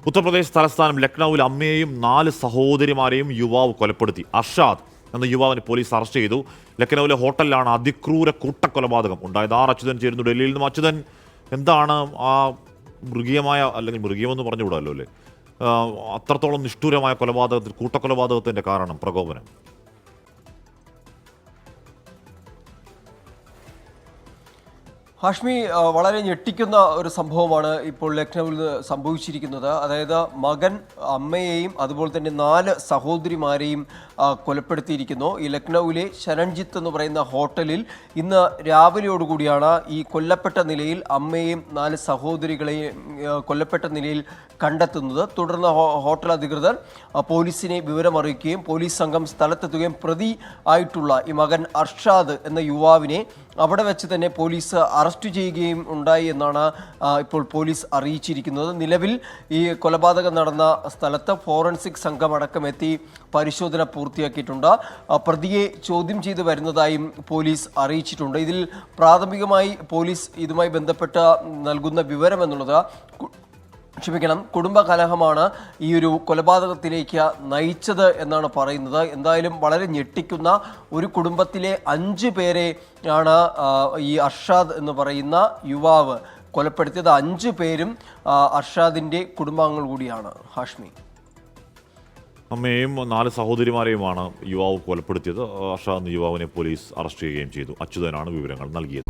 ഉത്തർപ്രദേശ് തലസ്ഥാനം ലക്നൌവിൽ അമ്മയെയും 4 സഹോദരിമാരെയും യുവാവ് കൊലപ്പെടുത്തി. അർഷാദ് എന്ന യുവാവിനെ പോലീസ് അറസ്റ്റ് ചെയ്തു. ലക്നൌവിലെ ഹോട്ടലിലാണ് അതിക്രൂര കൂട്ടക്കൊലപാതകം ഉണ്ടായത്. അച്യുതൻ ചേരുന്നു ഡൽഹിയിൽ നിന്നും. അച്യുതൻ, എന്താണ് ആ മൃഗീയമായ, അല്ലെങ്കിൽ മൃഗീയമെന്ന് പറഞ്ഞുകൂടാല്ലോ അല്ലേ, അത്രത്തോളം നിഷ്ഠൂരമായ കൊലപാതകത്തിൽ, കൂട്ടക്കൊലപാതകത്തിന്റെ കാരണം, പ്രകോപനം? ഹാഷ്മി, വളരെ ഞെട്ടിക്കുന്ന ഒരു സംഭവമാണ് ഇപ്പോൾ ലക്നൌവിൽ സംഭവിച്ചിരിക്കുന്നത്. അതായത് മകൻ അമ്മയെയും അതുപോലെ തന്നെ 4 സഹോദരിമാരെയും കൊലപ്പെടുത്തിയിരിക്കുന്നു. ഈ ലക്നൌവിലെ ശരൺജിത്ത് എന്ന് പറയുന്ന ഹോട്ടലിൽ ഇന്ന് രാവിലെയോടുകൂടിയാണ് ഈ കൊല്ലപ്പെട്ട നിലയിൽ അമ്മയെയും 4 സഹോദരികളെയും കൊല്ലപ്പെട്ട നിലയിൽ കണ്ടെത്തുന്നത്. തുടർന്ന് ഹോട്ടൽ അധികൃതർ പോലീസിനെ വിവരമറിയിക്കുകയും പോലീസ് സംഘം സ്ഥലത്തെത്തുകയും പ്രതി ആയിട്ടുള്ള ഈ മകൻ അർഷാദ് എന്ന യുവാവിനെ അവിടെ വെച്ച് തന്നെ പോലീസ് അറസ്റ്റ് ചെയ്യുകയും ഉണ്ടായി എന്നാണ് ഇപ്പോൾ പോലീസ് അറിയിച്ചിരിക്കുന്നത്. നിലവിൽ ഈ കൊലപാതകം നടന്ന സ്ഥലത്ത് ഫോറൻസിക് സംഘം അടക്കം എത്തി പരിശോധന പൂർത്തിയാക്കിയിട്ടുണ്ട്. പ്രതിയെ ചോദ്യം ചെയ്തു വരുന്നതായും പോലീസ് അറിയിച്ചിട്ടുണ്ട്. ഇതിൽ പ്രാഥമികമായി പോലീസ് ഇതുമായി ബന്ധപ്പെട്ട് നൽകുന്ന വിവരം എന്നുള്ളത് കുടുംബകലഹമാണ് ഈ ഒരു കൊലപാതകത്തിലേക്ക് നയിച്ചത് എന്നാണ് പറയുന്നത്. എന്തായാലും വളരെ ഞെട്ടിക്കുന്ന ഒരു കുടുംബത്തിലെ 5 പേരെ ആണ് ഈ അർഷാദ് എന്ന് പറയുന്ന യുവാവ് കൊലപ്പെടുത്തിയത്. 5 പേരും അർഷാദിൻ്റെ കുടുംബാംഗങ്ങൾ കൂടിയാണ്. ഹാഷ്മി, അമ്മയെയും 4 സഹോദരിമാരെയുമാണ് യുവാവ് കൊലപ്പെടുത്തിയത്. അർഷാദ് എന്ന യുവാവിനെ പോലീസ് അറസ്റ്റ് ചെയ്യുകയും ചെയ്തു. അച്യുതനാണ് വിവരങ്ങൾ നൽകിയത്.